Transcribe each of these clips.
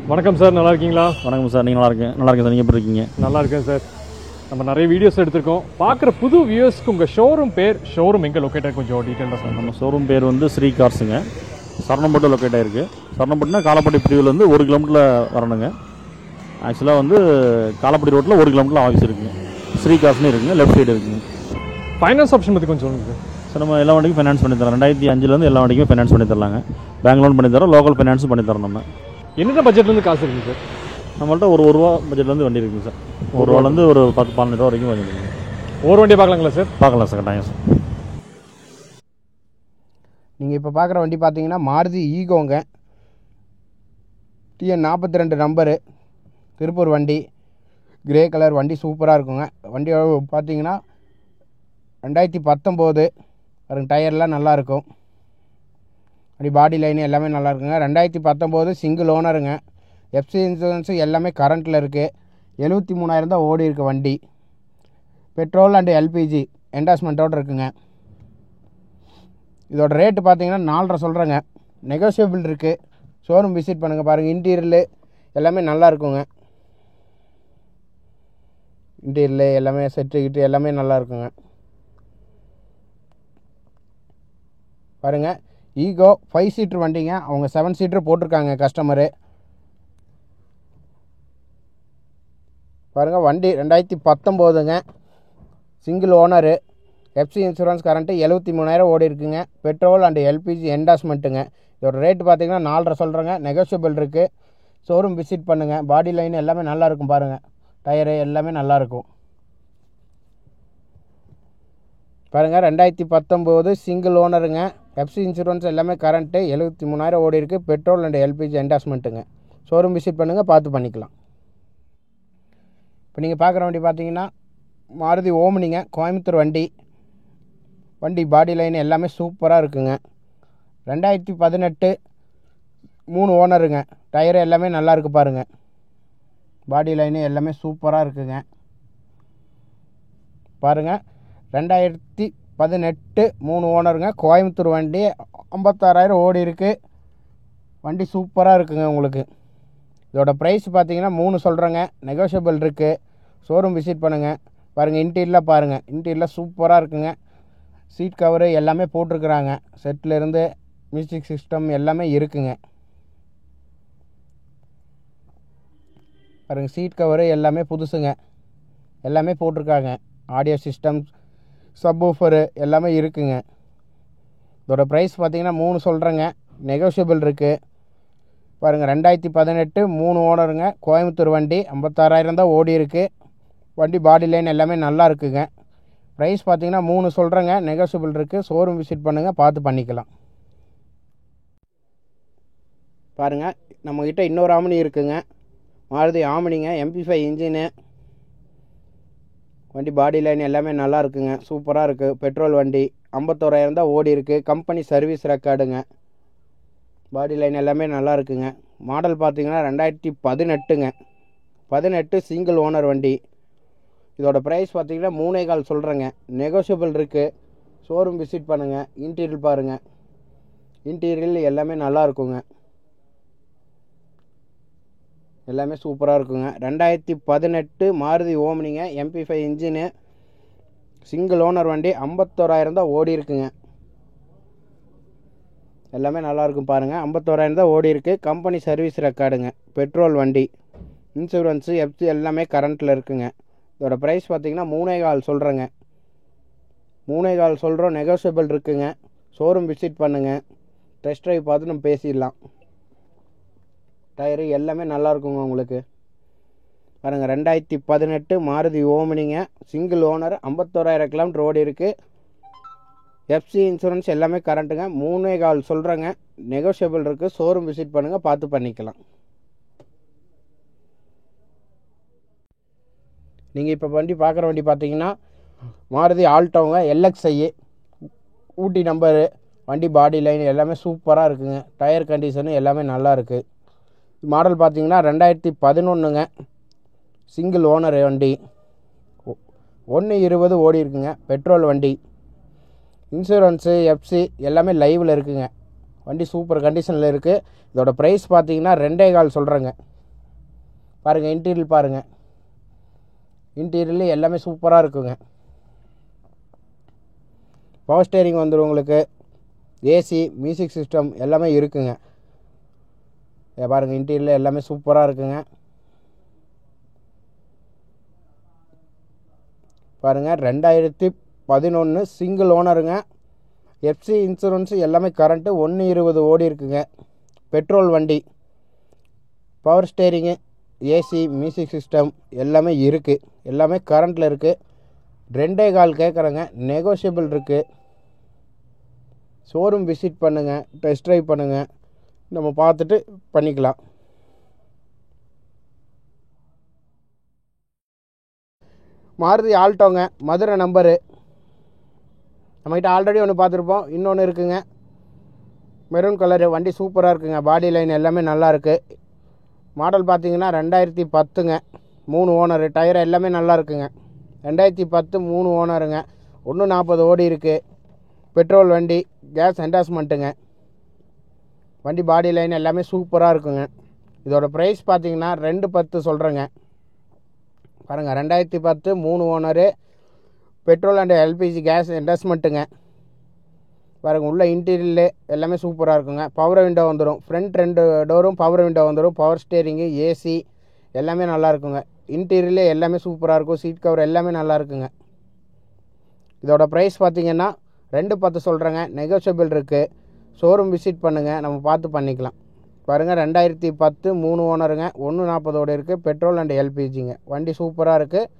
வணக்கம் சார், நல்லா இருக்கீங்களா? வணக்கம் சார், நீங்கள் நல்லா இருக்கேன் சார். நீங்கள் எப்படி இருக்கீங்க? நல்லா இருக்கேன் சார். நம்ம நிறைய வீடியோஸ் எடுத்திருக்கோம். பார்க்குற புது வியூவர்ஸ்க்கு உங்கள் ஷோரூம் எங்கே லொக்கேட்டாக கொஞ்சம் டீட்டெயிலாக சார். நம்ம ஷோரூம் பேர் வந்து ஸ்ரீ கார்ஸுங்க. சரணம்பட்டு லொக்கேட் ஆகிருக்கு. சரணம்பட்டுனா காலப்பட்டி பிரிவில் 1 கிலோமீட்டரில் வரணுங்க. ஆக்சுவலாக காலப்பட்டி ரோட்டில் 1 கிலோமீட்டரில் ஆஃபீஸ் இருக்குங்க. ஸ்ரீ கார்ஸ்னு இருக்குங்க, லெஃப்ட் சைடு இருக்குங்க. ஃபைனான்ஸ் ஆப்ஷன் பற்றி கொஞ்சம் சொல்லுங்கள் சார். சார், நம்ம எல்லா வண்டிக்கும் ஃபைனான்ஸ் பண்ணி தரோம். 2005 எல்லா வண்டிக்கும் ஃபைனான்ஸ் பண்ணி தரலாங்க. பேங்க் லோன் பண்ணி தரோம், லோக்கல் ஃபைனான்ஸும் பண்ணி தரோம். நம்ம என்னென்ன பட்ஜெட்லேருந்து காசு இருக்குங்க சார்? நம்மள்ட்ட ஒரு ரூபா பட்ஜெட்லேருந்து வண்டி இருக்குங்க சார். ₹1 ஒரு 10-12 ரூபா வரைக்கும் வண்டி இருக்குங்க. ஒரு வண்டியை பார்க்கலாங்களா சார்? பார்க்கலாம் சார், கட்டாயம் சார். நீங்கள் இப்போ பார்க்குற வண்டி பார்த்தீங்கன்னா மாருதி ஈகோங்க. TN42 நம்பரு, திருப்பூர் வண்டி, கிரே கலர் வண்டி. சூப்பராக இருக்குங்க. வண்டி பார்த்தீங்கன்னா 2019. அதுக்கு டயர்லாம் நல்லாயிருக்கும். அப்படி பாடி லைன் எல்லாமே நல்லா இருக்குங்க. 2019 சிங்கிள் ஓனருங்க. எஃப்சி இன்சூரன்ஸு எல்லாமே கரண்ட்டில் இருக்குது. 73,000 தான் ஓடி இருக்குது வண்டி. பெட்ரோல் அண்டு எல்பிஜி என்டாஸ்மெண்ட்டோடு இருக்குங்க. இதோட ரேட்டு பார்த்தீங்கன்னா 4.5 சொல்கிறேங்க. நெகோஷியபிள் இருக்குது. ஷோரூம் விசிட் பண்ணுங்கள். பாருங்கள், இன்டீரியரு எல்லாமே நல்லா இருக்குங்க. இன்டீரியரு எல்லாமே செட்டுக்கிட்டு எல்லாமே நல்லா இருக்குங்க. பாருங்கள், ஈகோ 5 சீட்ரு வண்டிங்க. அவங்க 7 சீட்ரு போட்டிருக்காங்க கஸ்டமரு. பாருங்கள், வண்டி 2019ங்க. Single owner. FC insurance current 73,000 ஓடி இருக்குங்க. பெட்ரோல் அண்டு எல்பிஜி என்டாஸ்மெண்ட்டுங்க. இதோட ரேட்டு பார்த்தீங்கன்னா 4.5 சொல்கிறேங்க. நெகோஷியபிள் இருக்குது. ஷோரூம் விசிட் பண்ணுங்கள். பாடி லைன் எல்லாமே நல்லாயிருக்கும். பாருங்கள், டயரு எல்லாமே நல்லாயிருக்கும். பாருங்கள், 2019 சிங்கிள் ஓனருங்க. எஃப்சி இன்சூரன்ஸ் எல்லாமே கரண்ட்டு 73,000 ஓடி இருக்குது. பெட்ரோல் அண்டு எல்பிஜி என்டாஸ்மெண்ட்டுங்க. ஷோரூம் விசிட் பண்ணுங்கள், பார்த்து பண்ணிக்கலாம். இப்போ நீங்கள் பார்க்குற வண்டி பார்த்தீங்கன்னா மாருதி ஓமினிங்க, கோயம்புத்தூர் வண்டி. வண்டி பாடி லைன் எல்லாமே சூப்பராக இருக்குங்க. 2018 3 ஓனருங்க. டயரு எல்லாமே நல்லா இருக்குது. பாருங்கள், பாடி லைனு எல்லாமே சூப்பராக இருக்குங்க. பாருங்கள், 2018 3 ஓனருங்க. கோயம்புத்தூர் வண்டி 56,000 ஓடி இருக்குது. வண்டி சூப்பராக இருக்குங்க உங்களுக்கு. இதோட ப்ரைஸ் பார்த்தீங்கன்னா 3 சொல்கிறேங்க. நெகோஷியபிள் இருக்குது. ஷோரூம் விசிட் பண்ணுங்கள். பாருங்கள், இன்டீரியரில் பாருங்கள். இன்டீரியரில் சூப்பராக இருக்குங்க. சீட் கவரு எல்லாமே போட்டிருக்குறாங்க. செட்டிலேருந்து மியூசிக் சிஸ்டம் எல்லாமே இருக்குங்க. பாருங்கள், சீட் கவரு எல்லாமே புதுசுங்க. எல்லாமே போட்டிருக்காங்க. ஆடியோ சிஸ்டம், சப்வூஃபரு எல்லாமே இருக்குங்க. இதோட ப்ரைஸ் பார்த்தீங்கன்னா 3 சொல்கிறேங்க. நெகோஷியபிள் இருக்குது. பாருங்கள், 2018 3 ஓனருங்க. கோயம்புத்தூர் வண்டி 56,000 தான் ஓடி இருக்குது. வண்டி பாடி லைன் எல்லாமே நல்லா இருக்குங்க. ப்ரைஸ் பார்த்தீங்கன்னா 3 சொல்கிறேங்க. நெகோஷியபிள் இருக்குது. ஷோரூம் விசிட் பண்ணுங்கள், பார்த்து பண்ணிக்கலாம். பாருங்கள், நம்மக்கிட்ட இன்னொரு ஆமினி இருக்குங்க. மாருதி ஆமினிங்க, MP5 இன்ஜினு. வண்டி பாடி லைன் எல்லாமே நல்லா இருக்குங்க. சூப்பராக இருக்குது. பெட்ரோல் வண்டி 51,000 தான் ஓடி இருக்குது. கம்பெனி சர்வீஸ் ரெக்கார்டுங்க. பாடி லைன் எல்லாமே நல்லா இருக்குங்க. மாடல் பார்த்தீங்கன்னா 2018ங்க. 18 சிங்கிள் ஓனர் வண்டி. இதோட ப்ரைஸ் பார்த்தீங்கன்னா 3.25 சொல்கிறேங்க. நெகோஷியபிள் இருக்குது. ஷோரூம் விசிட் பண்ணுங்கள். இன்டீரியர் பாருங்கள். இன்டீரியர் எல்லாமே நல்லா இருக்குங்க. எல்லாமே சூப்பராக இருக்குங்க. 2018 மாருதி ஓமினிங்க, MP5 இன்ஜினு, சிங்கிள் ஓனர் வண்டி 51,000 தான் ஓடி இருக்குங்க. எல்லாமே நல்லாயிருக்கும். பாருங்கள், 51,000 தான் ஓடி இருக்குது. கம்பெனி சர்வீஸ் ரெக்கார்டுங்க. பெட்ரோல் வண்டி, இன்சூரன்ஸு, எஃப்சி எல்லாமே கரண்ட்டில் இருக்குங்க. இதோட ப்ரைஸ் பார்த்தீங்கன்னா 3.25 சொல்கிறேங்க. 3.25 சொல்கிறோம். நெகோஷியபிள் இருக்குங்க. ஷோரூம் விசிட் பண்ணுங்கள். டெஸ்ட் ட்ரைவ் பார்த்து நம்ம பேசிடலாம். டயரு எல்லாமே நல்லாயிருக்குங்க உங்களுக்கு. பாருங்கள், 2018 மாருதி ஓமினிங்க, சிங்கிள் ஓனர், 51,000 கிலோமீட்டர் ஓடி இருக்குது. எஃப்சி இன்சூரன்ஸ் எல்லாமே கரண்ட்டுங்க. 3.25 சொல்கிறேங்க. நெகோஷியபிள் இருக்குது. ஷோரூம் விசிட் பண்ணுங்கள், பார்த்து பண்ணிக்கலாம். நீங்கள் இப்போ வண்டி பார்க்குற வண்டி பார்த்தீங்கன்னா மாருதி ஆல்டோங்க, LXi, ஊட்டி நம்பரு. வண்டி பாடி லைன் எல்லாமே சூப்பராக இருக்குங்க. டயர் கண்டிஷனு எல்லாமே நல்லா இருக்குது. மாடல் பார்த்தீங்கன்னா 2011ங்க. சிங்கிள் ஓனர் வண்டி. 1.20 ஓடி இருக்குங்க. பெட்ரோல் வண்டி. இன்சூரன்ஸு, எஃப்சி எல்லாமே லைவில் இருக்குங்க. வண்டி சூப்பர் கண்டிஷனில் இருக்குது. இதோட ப்ரைஸ் பார்த்தீங்கன்னா 2.25 சொல்கிறேங்க. பாருங்கள் இன்டீரியல் பாருங்கள், இன்டீரியல் எல்லாமே சூப்பராக இருக்குங்க. பவர் ஸ்டேரிங் வந்துடும் உங்களுக்கு, ஏசி மியூசிக் சிஸ்டம் எல்லாமே இருக்குங்க. பாருங்கள் இன்டீரியல் எல்லாமே சூப்பராக இருக்குங்க. பாருங்கள் 2011 சிங்கிள் ஓனருங்க. எஃப்சி இன்சூரன்ஸு எல்லாமே கரண்ட்டு 120 ஓடி இருக்குங்க. பெட்ரோல் வண்டி, power steering, AC music system எல்லாமே இருக்குது. எல்லாமே கரண்ட்டில் இருக்குது. 2.25 கேட்குறேங்க, நெகோஷியபிள் இருக்குது. ஷோரூம் விசிட் பண்ணுங்கள், டெஸ்ட் ட்ரைவ் பண்ணுங்கள், நம்ம பார்த்துட்டு பண்ணிக்கலாம். மாருதி ஆல்டோங்க, மதுரை நம்பரு. நம்மகிட்ட ஆல்ரெடி ஒன்று பார்த்துருப்போம், இன்னொன்று இருக்குங்க. மெரூன் கலரு, வண்டி சூப்பராக இருக்குங்க. பாடி லைன் எல்லாமே நல்லா இருக்குது. மாடல் பார்த்தீங்கன்னா 2010ங்க, 3 ஓனரு. டயர் எல்லாமே நல்லா இருக்குங்க. 2010 3 ஓனருங்க. 140 ஓடி இருக்குது. பெட்ரோல் வண்டி, கேஸ் என்டாஸ்மெண்ட்டுங்க. வண்டி பாடி லைன் எல்லாமே சூப்பராக இருக்குங்க. இதோட ப்ரைஸ் பார்த்தீங்கன்னா 210 சொல்கிறேங்க. பாருங்கள் 2010 3 owner, petrol and LPG gas என்டாஸ்மெண்ட்டுங்க. பாருங்கள் உள்ள இன்டீரியல் எல்லாமே சூப்பராக இருக்குங்க. பவர் விண்டோ வந்துடும், ஃப்ரண்ட் 2 டோரும் பவர் விண்டோ வந்துடும். பவர் ஸ்டேரிங்கு, ஏசி எல்லாமே நல்லா இருக்குங்க. இன்டீரியல் எல்லாமே சூப்பராக இருக்கும். சீட் கவர் எல்லாமே நல்லா இருக்குங்க. இதோட ப்ரைஸ் பார்த்தீங்கன்னா 210 சொல்கிறேங்க. நெகோஷியபிள் இருக்குது. ஷோரூம் விசிட் பண்ணுங்கள், நம்ம பார்த்து பண்ணிக்கலாம். பாருங்கள் 2010 3 ஓனருங்க. 140 இருக்குது. பெட்ரோல் அண்ட் எல்பிஜிங்க. வண்டி சூப்பராக இருக்குது.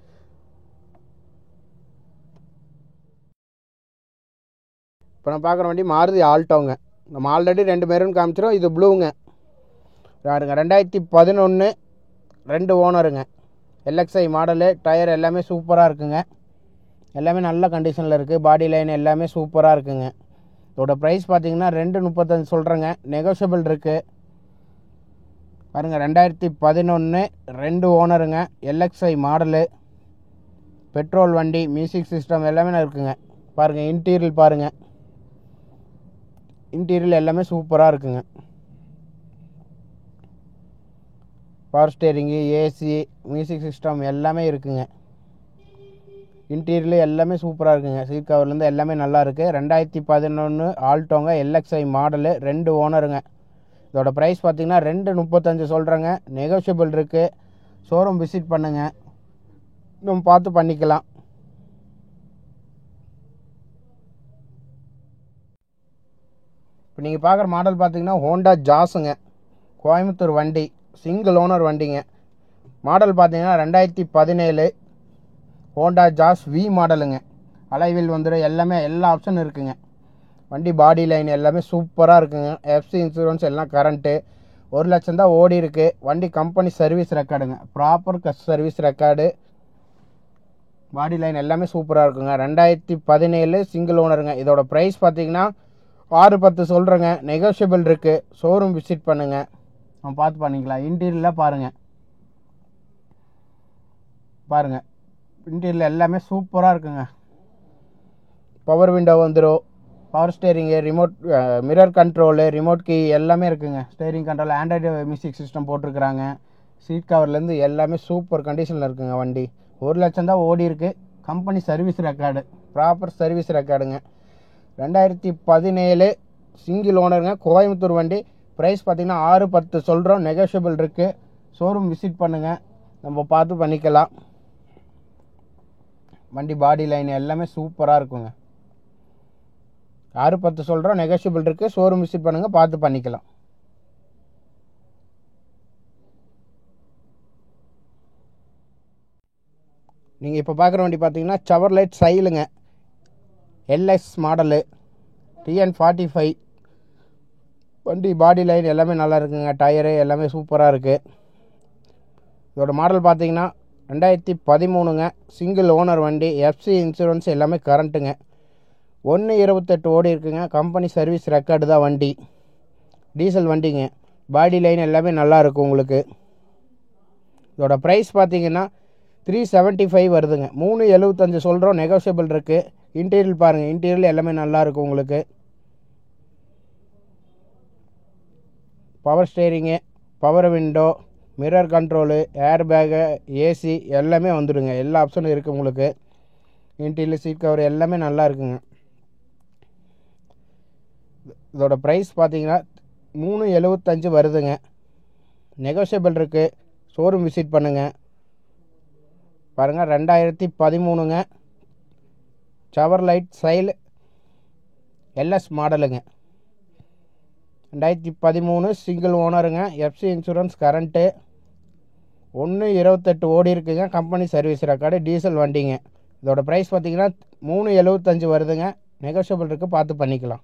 இப்போ நான் பார்க்குற வண்டி மாருதி ஆல்டோங்க. நம்ம ஆல்ரெடி 2 மெரூன் காமிச்சிடும், இது ப்ளூங்க. பாருங்க 2011 2 ஓனருங்க. LXI model. டயர் எல்லாமே சூப்பராக இருக்குங்க. எல்லாமே நல்ல கண்டிஷனில் இருக்குது. பாடி லைன் எல்லாமே சூப்பராக இருக்குங்க. இதோட ப்ரைஸ் பார்த்தீங்கன்னா 235 சொல்கிறேங்க. நெகோஷியபிள் இருக்குது. பாருங்கள் 2011 2 ஓனருங்க. எல்எக்ஸ்ஐ மாடலு, பெட்ரோல் வண்டி, மியூசிக் சிஸ்டம் எல்லாமே இருக்குங்க. பாருங்கள் இன்டீரியல் பாருங்கள், இன்டீரியல் எல்லாமே சூப்பராக இருக்குங்க. Power steering, AC music system எல்லாமே இருக்குங்க. இன்டீரியல் எல்லாமே சூப்பராக இருக்குங்க. சீட் கவர்லேருந்து எல்லாமே நல்லா இருக்குது. 2011 ஆல்டோங்க. LXI model, 2 ஓனருங்க. இதோட ப்ரைஸ் பார்த்தீங்கன்னா 235 சொல்கிறேங்க. நெகோஷியபிள் இருக்குது. ஷோரூம் விசிட் பண்ணுங்கள், நம்ம பார்த்து பண்ணிக்கலாம். இப்போ நீங்கள் பார்க்குற மாடல் பார்த்தீங்கன்னா ஹோண்டா ஜாஸுங்க. கோயம்புத்தூர் வண்டி, சிங்கிள் ஓனர் வண்டிங்க. மாடல் பார்த்தீங்கன்னா 2017 ஹோண்டா ஜாஸ் வி மாடலுங்க. அலைவில் வந்துடும், எல்லாமே எல்லா ஆப்ஷன் இருக்குங்க. வண்டி பாடி லைன் எல்லாமே சூப்பராக இருக்குங்க. எஃப்சி இன்சூரன்ஸ் எல்லாம் கரண்ட்டு. 1 லட்சம் தான் ஓடி இருக்குது. வண்டி கம்பெனி சர்வீஸ் ரெக்கார்டுங்க. Proper service record. Body line எல்லாமே சூப்பராக இருக்குங்க. 2017 சிங்கிள் ஓனருங்க. இதோட ப்ரைஸ் பார்த்தீங்கன்னா 610 சொல்கிறேங்க. நெகோஷியபிள் இருக்குது. ஷோரூம் விசிட் பண்ணுங்கள், நம்ம பார்த்து பண்ணிக்கலாம். இன்டீரியரில் பாருங்கள், பாருங்கள் இன்டீரியல் எல்லாமே சூப்பராக இருக்குங்க. பவர் விண்டோ வந்துடும், power steering, remote, mirror control, remote key எல்லாமே இருக்குங்க. Steering control, android music system போட்டிருக்கிறாங்க. சீட் கவர்லேருந்து எல்லாமே சூப்பர் கண்டிஷனில் இருக்குங்க. வண்டி 1 லட்சம் தான் ஓடி இருக்குது. Company service record, proper service ரெக்கார்டுங்க. 2017 சிங்கிள் ஓனருங்க. கோயம்புத்தூர் வண்டி. ப்ரைஸ் பார்த்தீங்கன்னா 610 சொல்கிறோம். நெகோஷியபிள் இருக்குது. ஷோரூம் விசிட் பண்ணுங்கள், நம்ம பார்த்து பண்ணிக்கலாம். வண்டி பாடி லைன் எல்லாமே சூப்பராக இருக்குங்க. 610 சொல்கிறோம். நெகோஷியபிள் இருக்குது. ஷோரூம் விசிட் பண்ணுங்கள், பார்த்து பண்ணிக்கலாம். நீங்கள் இப்போ பார்க்குற வண்டி பார்த்தீங்கன்னா செவர்லைட் சைலுங்க. LX model, TN45. வண்டி பாடி லைன் எல்லாமே நல்லா இருக்குங்க. டயரு எல்லாமே சூப்பராக இருக்குது. இதோட மாடல் பார்த்தீங்கன்னா 2013ங்க. சிங்கிள் ஓனர் வண்டி. எஃப்சி இன்சூரன்ஸ் எல்லாமே கரண்ட்டுங்க. 128 ஓடி இருக்குங்க. கம்பெனி சர்வீஸ் ரெக்கார்டு தான் வண்டி. டீசல் வண்டிங்க. பாடி லைன் எல்லாமே நல்லா இருக்கும் உங்களுக்கு. இதோட ப்ரைஸ் பார்த்தீங்கன்னா 375 வருதுங்க. 375 சொல்கிறோம். நெகோஷியபிள் இருக்குது. இன்டீரியல் பாருங்கள், இன்டீரியல் எல்லாமே நல்லா இருக்கும் உங்களுக்கு. Power steering, power window, mirror control, ஏர் பேகு, ஏசி எல்லாமே வந்துடுங்க. எல்லா ஆப்ஷனும் இருக்குது உங்களுக்கு. இன்டீரியர் சீட் கவர் எல்லாமே நல்லா இருக்குங்க. இதோட ப்ரைஸ் பார்த்தீங்கன்னா 375 வருதுங்க. நெகோஷியபிள் இருக்குது. ஷோரூம் விசிட் பண்ணுங்கள். பாருங்கள் 2013ங்க. சவர்லைட் சைல் எல்எஸ் மாடலுங்க. 2013 சிங்கிள் ஓனருங்க. எஃப்சி இன்சூரன்ஸ் கரண்ட்டு 1.28 ஓடி இருக்குங்க. கம்பெனி சர்வீஸ் ரெக்கார்டு, டீசல் வண்டிங்க. இதோட ப்ரைஸ் பார்த்தீங்கன்னா 375 வருதுங்க. நெகோஷியபிள் இருக்குது, பார்த்து பண்ணிக்கலாம்.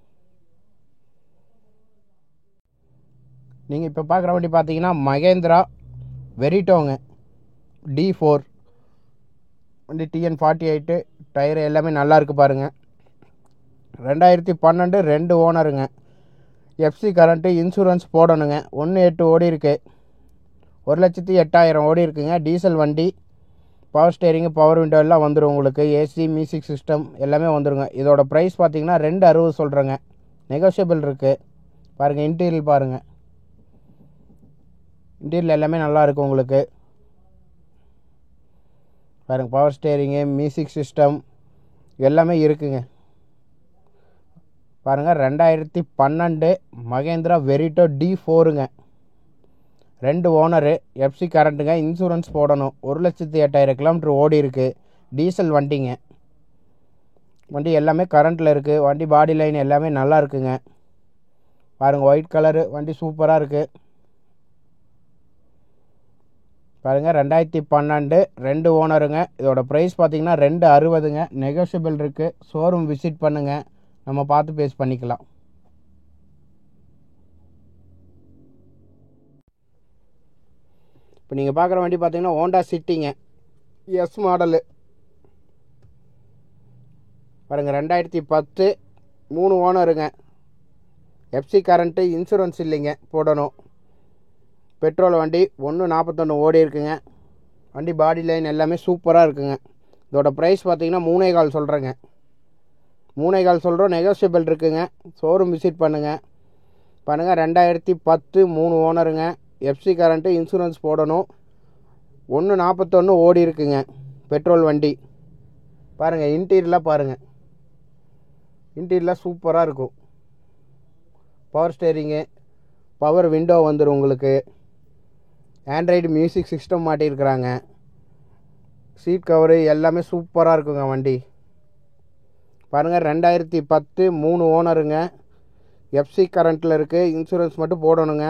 நீங்கள் இப்போ பார்க்குற வண்டி பார்த்தீங்கன்னா மகேந்திரா வெரிட்டோங்க. D4 வண்டி TN48 டயர் எல்லாமே நல்லா இருக்குது பாருங்கள். 2012 2 ஓனருங்க. எஃப்சி கரண்ட்டு, இன்சூரன்ஸ் போடணுங்க. 1.8 ஓடி இருக்குது. 1,08,000 ஓடி இருக்குங்க. டீசல் வண்டி. பவர் ஸ்டேரிங்கு, பவர் விண்டோ எல்லாம் வந்துடும் உங்களுக்கு. ஏசி, மியூசிக் சிஸ்டம் எல்லாமே வந்துடுங்க. இதோட ப்ரைஸ் பார்த்தீங்கன்னா 260 சொல்கிறேங்க. நெகோஷியபிள் இருக்குது. பாருங்கள் இன்டீரியல் பாருங்கள். இன்டீரியல் எல்லாமே நல்லா இருக்குது உங்களுக்கு. பாருங்கள் பவர் ஸ்டேரிங்கு, மியூசிக் சிஸ்டம் எல்லாமே இருக்குங்க. பாருங்கள் 2012 மகேந்திரா வெரிட்டோ D4ங்க. 2 ஓனரு. எஃப்சி கரண்ட்டுங்க. இன்சூரன்ஸ் போடணும். 1,08,000 கிலோமீட்டர் ஓடி இருக்குது. டீசல் வண்டிங்க. வண்டி எல்லாமே கரண்ட்டில் இருக்குது. வண்டி பாடி லைன் எல்லாமே நல்லா இருக்குங்க. பாருங்கள் ஒயிட் கலரு வண்டி சூப்பராக இருக்குது. பாருங்கள் 2012 2 ஓனருங்க. இதோட ப்ரைஸ் பார்த்தீங்கன்னா 260ங்க. நெகோஷியபிள் இருக்குது. ஷோரூம் விசிட் பண்ணுங்கள், நம்ம பார்த்து பேஸ் பண்ணிக்கலாம். இப்போ நீங்கள் பார்க்குற வண்டி பார்த்தீங்கன்னா ஹோண்டா சிட்டிங்க. S model. பாருங்கள் 2010 3 ஓனருங்க. எஃப்சி கரண்ட்டு, இன்சூரன்ஸ் இல்லைங்க, போடணும். பெட்ரோல் வண்டி. 1.41 ஓடி இருக்குங்க. வண்டி பாடி லைன் எல்லாமே சூப்பராக இருக்குங்க. இதோட ப்ரைஸ் பார்த்தீங்கன்னா 3.25 சொல்கிறேங்க. 3.25 சொல்கிறோம். நெகோஷியபிள் இருக்குங்க. ஷோரூம் விசிட் பண்ணுங்கள். பாருங்கள் 2010 3 ஓனருங்க. எஃப்சி கரண்ட்டு, இன்சூரன்ஸ் போடணும். 1.41 ஓடி இருக்குங்க. பெட்ரோல் வண்டி. பாருங்கள் இன்டீரியலாக பாருங்கள். இன்டீரியலாக சூப்பராக இருக்கும். பவர் ஸ்டேரிங்கு, பவர் விண்டோ வந்துடும் உங்களுக்கு. ஆண்ட்ராய்டு மியூசிக் சிஸ்டம் மாட்டியிருக்கிறாங்க. சீட் கவரு எல்லாமே சூப்பராக இருக்குங்க வண்டி. பாருங்கள் 2010 3 ஓனருங்க. எஃப்சி கரண்ட்டில் இருக்குது. இன்சூரன்ஸ் மட்டும் போடணுங்க.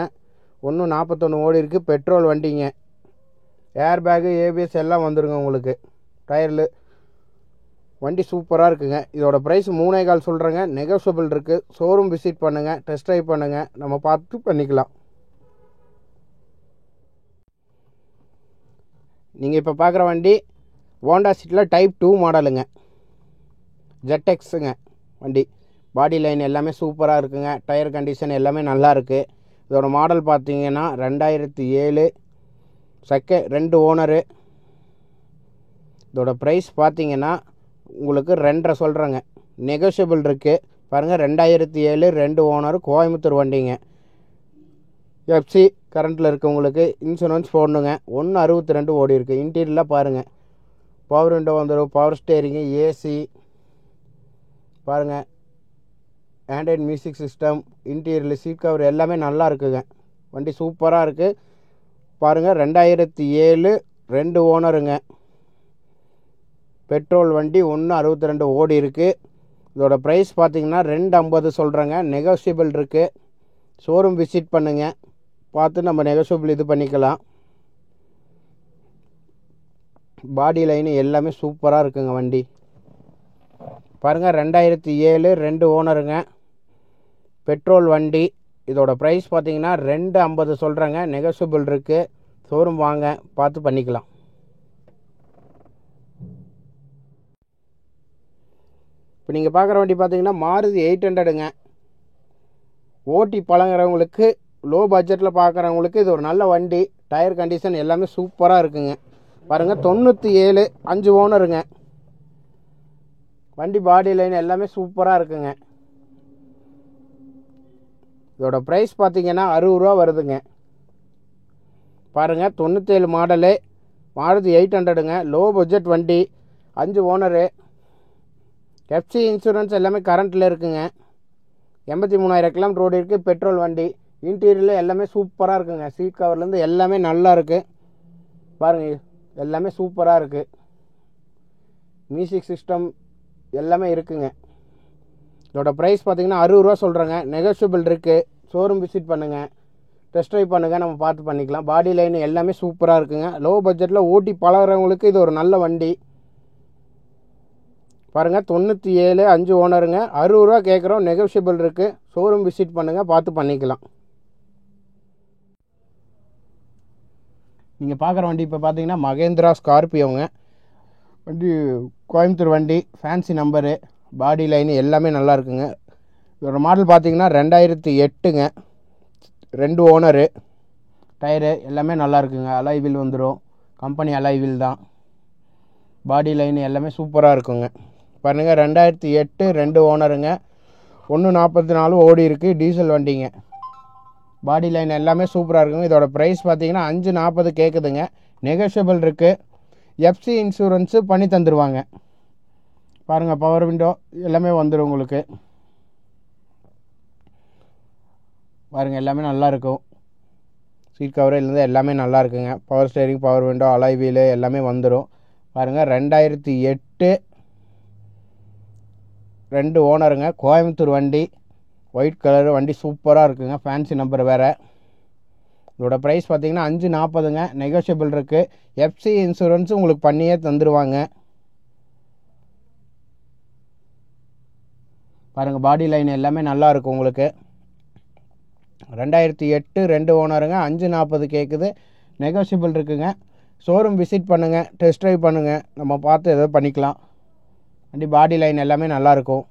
1.41 ஓடி இருக்குது. பெட்ரோல் வண்டிங்க. ஏர் பேகு, ஏபிஎஸ் எல்லாம் வந்துடுங்க உங்களுக்கு. டயரில் வண்டி சூப்பராக இருக்குங்க. இதோட ப்ரைஸ் 3.25 சொல்கிறேங்க. நெகோஷியபிள் இருக்குது. ஷோரூம் விசிட் பண்ணுங்கள், டெஸ்ட் ட்ரைவ் பண்ணுங்கள், நம்ம பார்த்து பண்ணிக்கலாம். நீங்கள் இப்போ பார்க்குற வண்டி ஹோண்டா சிட்டியில் டைப் 2 மாடலுங்க. ZXங்க வண்டி. பாடி லைன் எல்லாமே சூப்பராக இருக்குங்க. டயர் கண்டிஷன் எல்லாமே நல்லா இருக்குது. இதோட மாடல் பார்த்தீங்கன்னா 2007 2 ஓனரு. இதோட ப்ரைஸ் பார்த்தீங்கன்னா உங்களுக்கு 2.5 சொல்கிறேங்க. நெகோஷியபிள் இருக்குது. பாருங்கள் 2007 2 ஓனர். கோயம்புத்தூர் வண்டிங்க. எஃப்சி கரண்ட்டில் இருக்குது உங்களுக்கு. இன்சூரன்ஸ் போடணுங்க. 1.62 ஓடி இருக்குது. இன்டீரியலாக பாருங்கள். பவர் விண்டோ வந்துடும். பவர் ஸ்டேரிங்கு, ஏசி பாருங்கள். Android music system, interior seat cover எல்லாமே நல்லா இருக்குங்க. வண்டி சூப்பராக இருக்குது. பாருங்கள் 2007 2 ஓனருங்க. பெட்ரோல் வண்டி. 1.62 ஓடி இருக்குது. இதோட ப்ரைஸ் பார்த்தீங்கன்னா 2.50 சொல்கிறேங்க. நெகோஷியபிள் இருக்குது. ஷோரூம் விசிட் பண்ணுங்கள், பார்த்து நம்ம நெகோஷியபிள் இது பண்ணிக்கலாம். பாடி லைனு எல்லாமே சூப்பராக இருக்குங்க வண்டி. பாருங்கள் 2007 2 ஓனருங்க. பெட்ரோல் வண்டி. இதோட ப்ரைஸ் பார்த்தீங்கன்னா 2.50 சொல்கிறேங்க. நெகோஷியபிள் இருக்குது. ஷோரூம் வாங்க, பார்த்து பண்ணிக்கலாம். இப்போ நீங்கள் பார்க்குற வண்டி பார்த்தீங்கன்னா மாருதி 800ங்க. ஓட்டி பழங்குறவங்களுக்கு, லோ பட்ஜெட்டில் பார்க்குறவங்களுக்கு இது ஒரு நல்ல வண்டி. டயர் கண்டிஷன் எல்லாமே சூப்பராக இருக்குங்க. பாருங்கள் 97 5 ஓனருங்க. வண்டி பாடி லைன் எல்லாமே சூப்பராக இருக்குங்க. இதோட ப்ரைஸ் பார்த்தீங்கன்னா 60 ரூபா வருதுங்க. பாருங்கள் 97 மாடலு மாருதி 800ங்க. லோ பட்ஜெட் வண்டி, 5 ஓனரு. எஃப்சி இன்சூரன்ஸ் எல்லாமே கரண்ட்டில் இருக்குங்க. 83,000 கிலோமீட்டர் ரோடு இருக்குது. பெட்ரோல் வண்டி. இன்டீரியரில் எல்லாமே சூப்பராக இருக்குங்க. சீட் கவர்லேருந்து எல்லாமே நல்லா இருக்குது. பாருங்கள் எல்லாமே சூப்பராக இருக்குது. மியூசிக் சிஸ்டம் எல்லாமே இருக்குங்க. இதோட ப்ரைஸ் பார்த்தீங்கன்னா 60 ரூபா சொல்கிறேங்க. நெகோஷியபிள் இருக்குது. ஷோரூம் விசிட் பண்ணுங்கள், டெஸ்ட் ட்ரைவ் பண்ணுங்கள், நம்ம பார்த்து பண்ணிக்கலாம். பாடி லைன் எல்லாமே சூப்பராக இருக்குங்க. லோ பட்ஜெட்டில் ஓட்டி பழகிறவங்களுக்கு இது ஒரு நல்ல வண்டி. பாருங்கள் 97, 5 ஓனருங்க. 60 ரூபா கேட்குறோம். நெகோஷியபிள் இருக்குது. ஷோரூம் விசிட் பண்ணுங்கள், பார்த்து பண்ணிக்கலாம். நீங்கள் பார்க்குற வண்டி இப்போ பார்த்தீங்கன்னா மகேந்திரா ஸ்கார்பியோங்க. வண்டி கோயம்புத்தூர் வண்டி, ஃபேன்சி நம்பரு, பாடி லைன் எல்லாமே நல்லா இருக்குங்க. இதோட மாடல் பார்த்தீங்கன்னா 2008ங்க. 2 ஓனரு. டயரு எல்லாமே நல்லா இருக்குங்க. அலாய் வீல் வந்துடும். கம்பெனி அலாய் வீல் தான். பாடி லைன் எல்லாமே சூப்பராக இருக்குங்க. பாருங்கள் 2008, 2 ஓனருங்க. 144 ஓடி இருக்குது. டீசல் வண்டிங்க. பாடி லைன் எல்லாமே சூப்பராக இருக்குங்க. இதோட ப்ரைஸ் பார்த்தீங்கன்னா 540 கேட்குதுங்க. நெகோஷியபிள் இருக்குது. எஃப்சி இன்சூரன்ஸு பண்ணி தந்துடுவாங்க. பாருங்கள் பவர் விண்டோ எல்லாமே வந்துடும் உங்களுக்கு. பாருங்கள் எல்லாமே நல்லா இருக்கும். சீட் கவரிலேருந்து எல்லாமே நல்லா இருக்குங்க. Power steering, power window, alloy wheel எல்லாமே வந்துடும். பாருங்கள் 2008, 2 ஓனருங்க. கோயம்புத்தூர் வண்டி, ஒயிட் கலர் வண்டி சூப்பராக இருக்குங்க. ஃபேன்சி நம்பர் வேறு. இதோட ப்ரைஸ் பார்த்தீங்கன்னா 540ங்க. நெகோஷியபிள் இருக்குது. எஃப்சி இன்சூரன்ஸும் உங்களுக்கு பண்ணியே தந்துடுவாங்க. பாருங்கள் பாடி லைன் எல்லாமே நல்லா இருக்கும் உங்களுக்கு. 2008, 2 ஓனருங்க. 540 கேட்குது. நெகோஷியபிள் இருக்குங்க. ஷோரூம் விசிட் பண்ணுங்கள், டெஸ்ட் ட்ரைவ் பண்ணுங்கள், நம்ம பார்த்து எதாவது பண்ணிக்கலாம். வண்டி பாடி லைன் எல்லாமே நல்லாயிருக்கும்.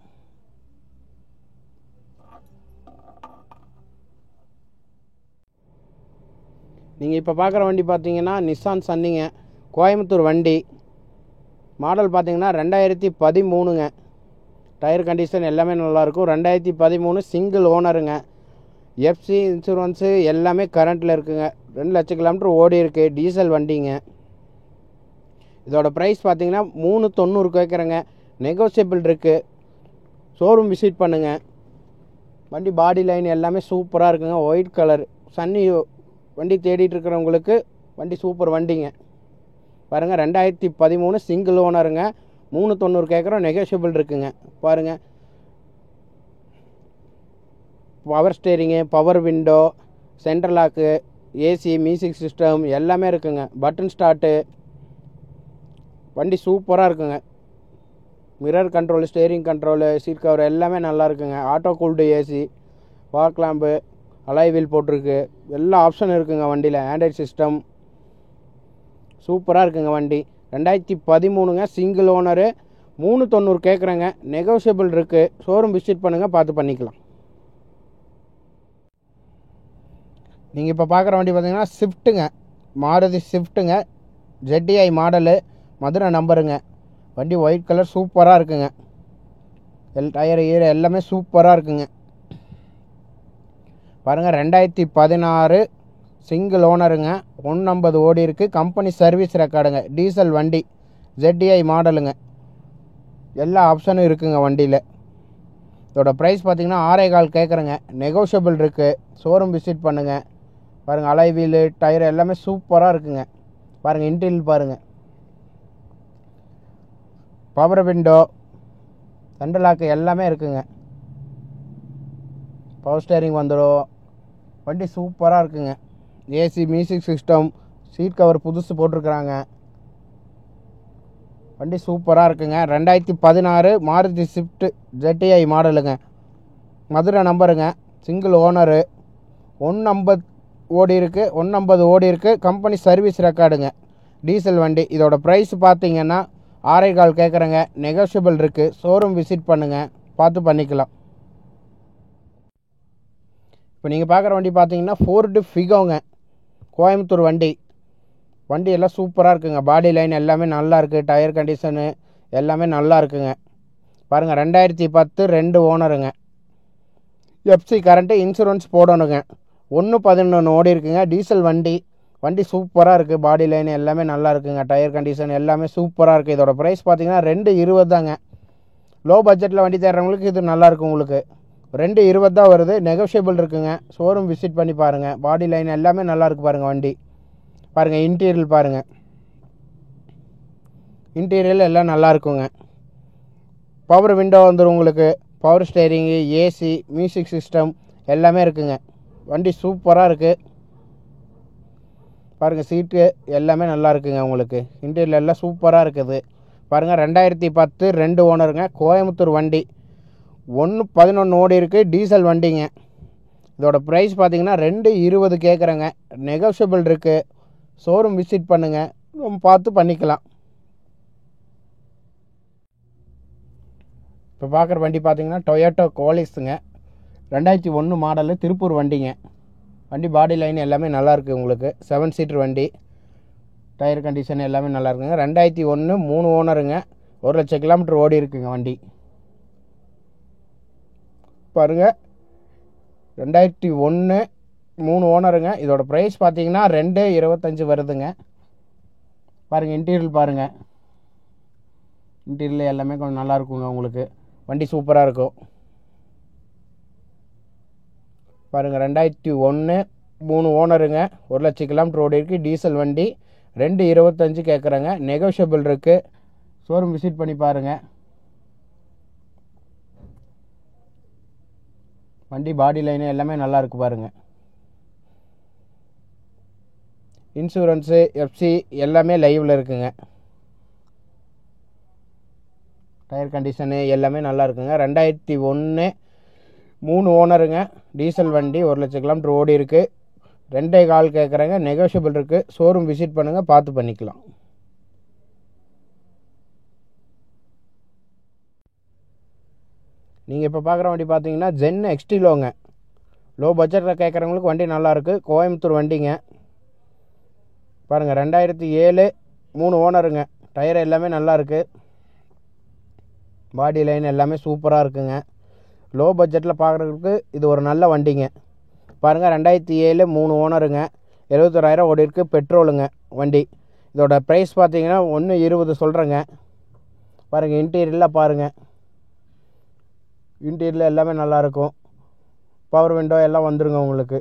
நீங்கள் இப்போ பார்க்குற வண்டி பார்த்தீங்கன்னா நிசான் சன்னிங்க. கோயம்புத்தூர் வண்டி. மாடல் பார்த்தீங்கன்னா 2013ங்க. டயர் கண்டிஷன் எல்லாமே நல்லாயிருக்கும். 2013 சிங்கிள் ஓனருங்க. எஃப்சி இன்சூரன்ஸு எல்லாமே கரண்ட்டில் இருக்குங்க. 2 லட்சம் கிலோமீட்டர் ஓடி இருக்குது. டீசல் வண்டிங்க. இதோட ப்ரைஸ் பார்த்தீங்கன்னா 390 கேட்குறேங்க. நெகோஷியபிள் இருக்குது. ஷோரூம் விசிட் பண்ணுங்கள். வண்டி பாடி லைன் எல்லாமே சூப்பராக இருக்குங்க. ஒயிட் கலர் சன்னி வண்டி தேடிட்டு இருக்கிறவங்களுக்கு வண்டி சூப்பர் வண்டிங்க. பாருங்கள் 2013 சிங்கிள் ஓனருங்க. 390 கேட்குறோம். நெகோஷியபிள் இருக்குங்க. பாருங்கள் power steering, power window, central lock, AC, music system எல்லாமே இருக்குங்க. Button start. வண்டி சூப்பராக இருக்குங்க. Mirror control, steering control, seat cover எல்லாமே நல்லா இருக்குங்க. Auto cooled AC, park lamp, alloy wheel போட்டிருக்கு. எல்லா ஆப்ஷன் இருக்குங்க வண்டியில். ஆண்ட்ராய்ட் சிஸ்டம் சூப்பராக இருக்குங்க வண்டி. 2013ங்க. Single owner. 390 கேட்குறேங்க. நெகோஷியபிள் இருக்குது. ஷோரூம் விசிட் பண்ணுங்கள், பார்த்து பண்ணிக்கலாம். நீங்கள் இப்போ பார்க்குற வண்டி பார்த்தீங்கன்னா ஸ்விஃப்ட்டுங்க. மாருதி ஸ்விஃப்ட்டுங்க. ZDI மாடலு, மதுரை நம்பருங்க. வண்டி ஒயிட் கலர் சூப்பராக இருக்குங்க. டயர் ஈர எல்லாமே சூப்பராக இருக்குங்க. பாருங்கள் 2016 சிங்கிள் ஓனருங்க. 150 ஓடி இருக்குது. கம்பெனி சர்வீஸ் ரெக்கார்டுங்க. டீசல் வண்டி. ZDI மாடலுங்க. எல்லா ஆப்ஷனும் இருக்குங்க வண்டியில். இதோட ப்ரைஸ் பார்த்தீங்கன்னா 6.25 கேட்குறேங்க. நெகோஷியபிள் இருக்குது. ஷோரூம் விசிட் பண்ணுங்கள். பாருங்கள் அலாய் வீலு, டயர் எல்லாமே சூப்பராக இருக்குங்க. பாருங்கள் இன்டீரியல் பாருங்கள். பவர் விண்டோ, சென்ட்ரல் லாக்கு எல்லாமே இருக்குங்க. பவர் ஸ்டேரிங் வந்துடும். வண்டி சூப்பராக இருக்குங்க. AC, music system, seat cover புதுசு போட்டிருக்குறாங்க. வண்டி சூப்பராக இருக்குங்க. 2016 மாருதி ஸ்விஃப்ட் ZDI மாடலுங்க. மதுரை நம்பருங்க. Single owner. 150 ஓடி இருக்குது. 150 ஓடி இருக்குது. கம்பெனி சர்வீஸ் ரெக்கார்டுங்க. டீசல் வண்டி. இதோட ப்ரைஸ் பார்த்தீங்கன்னா 6.25 கேட்குறேங்க. நெகோஷியபிள் இருக்குது. ஷோரூம் விசிட் பண்ணுங்கள், பார்த்து பண்ணிக்கலாம். இப்போ நீங்கள் பார்க்குற வண்டி பார்த்தீங்கன்னா ஃபோர்டு ஃபிகோங்க. கோயம்புத்தூர் வண்டி. வண்டி எல்லாம் சூப்பராக இருக்குங்க. பாடி லைன் எல்லாமே நல்லா இருக்குது. டயர் கண்டிஷனு எல்லாமே நல்லா இருக்குங்க. பாருங்கள் 2010 2 ஓனருங்க. எஃப்சி கரண்ட்டு, இன்சூரன்ஸ் போடணுங்க. 111 ஓடி இருக்குங்க. டீசல் வண்டி. வண்டி சூப்பராக இருக்குது. பாடி லைன் எல்லாமே நல்லா இருக்குங்க. டயர் கண்டிஷன் எல்லாமே சூப்பராக இருக்குது. இதோட ப்ரைஸ் பார்த்தீங்கன்னா 220 தாங்க. லோ பட்ஜெட்டில் வண்டி தேடுறவங்களுக்கு இது நல்லாயிருக்கும். உங்களுக்கு 220 தான் வருது. நெகோஷியபிள் இருக்குங்க. ஷோரூம் விசிட் பண்ணி பாருங்கள். பாடி லைன் எல்லாமே நல்லா இருக்குது பாருங்கள். வண்டி பாருங்கள். இன்டீரியல் பாருங்கள். இன்டீரியல் எல்லாம் நல்லா இருக்குங்க. பவர் விண்டோ வந்துடும் உங்களுக்கு. Power steering, AC, music system எல்லாமே இருக்குங்க. வண்டி சூப்பராக இருக்குது பாருங்கள். சீட்டு எல்லாமே நல்லா இருக்குங்க. உங்களுக்கு இன்டீரியல் எல்லாம் சூப்பராக இருக்குது பாருங்கள். 2010 2 ஓனருங்க. கோயம்புத்தூர் வண்டி. 1.11 ஓடி இருக்குது. டீசல் வண்டிங்க. இதோட ப்ரைஸ் பார்த்தீங்கன்னா 220 கேட்குறேங்க. நெகோஷியபிள் இருக்குது. ஷோரூம் விசிட் பண்ணுங்கள். பார்த்து பண்ணிக்கலாம். இப்போ பார்க்குற வண்டி பார்த்தீங்கன்னா டொயோட்டோ கோலிஸுங்க. 2001 மாடலு. திருப்பூர் வண்டிங்க. வண்டி பாடி லைன் எல்லாமே நல்லாயிருக்கு உங்களுக்கு. 7 சீட்டர் வண்டி. டயர் கண்டிஷன் எல்லாமே நல்லா இருக்குங்க. 2001 3 ஓனருங்க. 1,00,000 கிலோமீட்டர் ஓடி இருக்குங்க வண்டி பாருங்கள். 2001 3 ஓனருங்க. இதோட ப்ரைஸ் பார்த்தீங்கன்னா 225 வருதுங்க. பாருங்கள். இன்டீரியல் பாருங்கள். இன்டீரியல் எல்லாமே கொஞ்சம் நல்லா இருக்குங்க உங்களுக்கு. வண்டி சூப்பராக இருக்கும் பாருங்கள். 2001 3 ஓனருங்க. 1,00,000 கிலோமீட்டர் ஓடி இருக்குது. டீசல் வண்டி. 225 கேட்குறாங்க. நெகோஷியபிள் இருக்குது. ஷோரூம் விசிட் பண்ணி பாருங்கள். வண்டி பாடி லைனு எல்லாமே நல்லா இருக்குது பாருங்கள். இன்சூரன்ஸு, எஃப்சி எல்லாமே லைவில் இருக்குங்க. டயர் கண்டிஷனு எல்லாமே நல்லா இருக்குங்க. 2001 3 ஓனருங்க. டீசல் வண்டி. 1,00,000 கிலோமீட்டர் ஓடி இருக்குது. 2.25 கேட்குறாங்க. நெகோஷியபிள் இருக்குது. ஷோரூம் விசிட் பண்ணுங்கள். பார்த்து பண்ணிக்கலாம். நீங்கள் இப்போ பார்க்குற வண்டி பார்த்தீங்கன்னா ஜென் எக்ஸ்டிலோங்க. லோ பட்ஜெட்டில் கேட்குறவங்களுக்கு வண்டி நல்லாயிருக்கு. கோயம்புத்தூர் வண்டிங்க பாருங்கள். 2007 3 ஓனருங்க. டயர் எல்லாமே நல்லா இருக்குது. பாடி லைன் எல்லாமே சூப்பராக இருக்குங்க. லோ பட்ஜெட்டில் பார்க்குறதுக்கு இது ஒரு நல்ல வண்டிங்க பாருங்கள். 2007 3 ஓனருங்க. 71,000 ஓடி இருக்குது. பெட்ரோலுங்க வண்டி. இதோட ப்ரைஸ் பார்த்தீங்கன்னா 120 சொல்கிறேங்க. பாருங்கள். இன்டீரியரில் பாருங்கள். இன்டீரியரில் எல்லாமே நல்லாயிருக்கும். பவர் விண்டோ எல்லாம் வந்துருங்க உங்களுக்கு.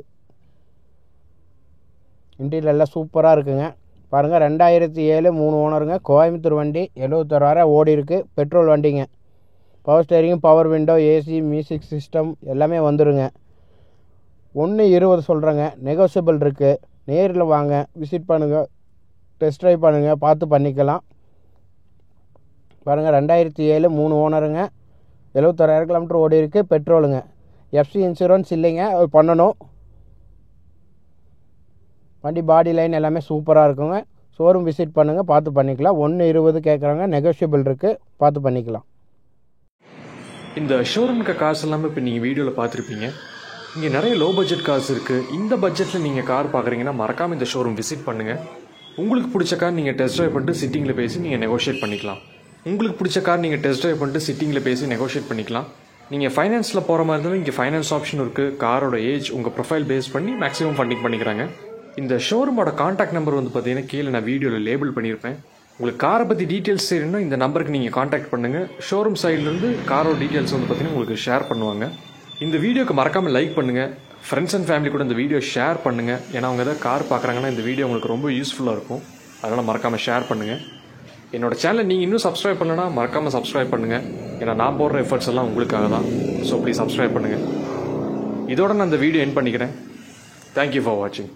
இன்டீரியர் எல்லாம் சூப்பராக இருக்குங்க பாருங்கள். 2007 3 ஓனருங்க. கோயம்புத்தூர் வண்டி. 71,000 ஓடி இருக்குது. பெட்ரோல் வண்டிங்க. Power steering, power window, AC, music system எல்லாமே வந்துடுங்க. 120 சொல்கிறேங்க. நெகோஷியபிள் இருக்குது. நேரில் வாங்க. விசிட் பண்ணுங்கள். டெஸ்ட் ட்ரைவ் பண்ணுங்கள். பார்த்து பண்ணிக்கலாம் பாருங்கள். 2007 3 ஓனருங்க. 71,000 கிலோமீட்டர் ஓடி இருக்குது. பெட்ரோலுங்க. எஃப்சி இன்சூரன்ஸ் இல்லைங்க. பண்ணணும். வண்டி பாடி லைன் எல்லாமே சூப்பராக இருக்குங்க. ஷோரூம் விசிட் பண்ணுங்கள். பார்த்து பண்ணிக்கலாம். 120 கேட்குறாங்க. நெகோஷியபிள் இருக்குது. பார்த்து பண்ணிக்கலாம். இந்த ஷோரூமுக்கு காசு எல்லாமே இப்போ நீங்கள் வீடியோவில் பார்த்துருப்பீங்க. இங்கே நிறைய லோ பட்ஜெட் கார்ஸ் இருக்குது. இந்த பட்ஜெட்டில் நீங்கள் கார் பார்க்குறீங்கன்னா மறக்காமல் இந்த ஷோரூம் விசிட் பண்ணுங்கள். உங்களுக்கு பிடிச்ச கார் நீங்கள் டெஸ்ட் ட்ரைவ் பண்ணிட்டு சிட்டிங்கில் பேசி நீங்கள் நெகோஷியேட் பண்ணிக்கலாம். உங்களுக்கு பிடிச்ச கார் நீங்கள் டெஸ்ட் ட்ரைவ் பண்ணிட்டு சிட்டிங்கில் பேசி நெகோஷியேட் பண்ணிக்கலாம். நீங்கள் ஃபைனான்ஸில் போகிற மாதிரி இருந்தாலும் இங்கே ஃபைனான்ஸ் ஆப்ஷன் இருக்குது. காரோட ஏஜ் உங்கள் ப்ரொஃபைல் பேஸ் பண்ணி மேக்ஸிமம் ஃபண்டிங் பண்ணிக்கிறாங்க. இந்த ஷோரூமோட காண்டாக்ட் நம்பர் வந்து பார்த்தீங்கன்னா கீழே நான் வீடியோவில் லேபிள் பண்ணியிருப்பேன். உங்களுக்கு காரை பற்றி டீட்டெயில்ஸ் தெரியணும்னா இந்த நம்பருக்கு நீங்கள் காண்டாக்ட் பண்ணுங்கள். ஷோரூம் சைட்லேருந்து காரோட டீட்டெயில்ஸ் வந்து பார்த்தீங்கன்னா உங்களுக்கு ஷேர் பண்ணுவாங்க. இந்த வீடியோக்கு மறக்காமல் லைக் பண்ணுங்கள். ஃப்ரெண்ட்ஸ் அண்ட் ஃபேமிலி கூட இந்த வீடியோ ஷேர் பண்ணுங்கள். ஏன்னா அவங்க ஏதாவது கார் பார்க்குறாங்கன்னா இந்த வீடியோ உங்களுக்கு ரொம்ப யூஸ்ஃபுல்லாக இருக்கும். அதனால் மறக்காமல் ஷேர் பண்ணுங்கள். என்னோட சேனலை நீங்கள் இன்னும் சப்ஸ்கிரைப் பண்ணலன்னா மறக்காமல் சப்ஸ்கிரைப் பண்ணுங்கள். ஏன்னா நான் போடுற எஃபர்ட்ஸ் எல்லாம் உங்களுக்காக தான். ஸோ ப்ளீஸ் சப்ஸ்கிரைப் பண்ணுங்கள். இதோட நான் இந்த வீடியோ எண்ட் பண்ணிக்கிறேன். தேங்க்யூ ஃபார் வாட்சிங்.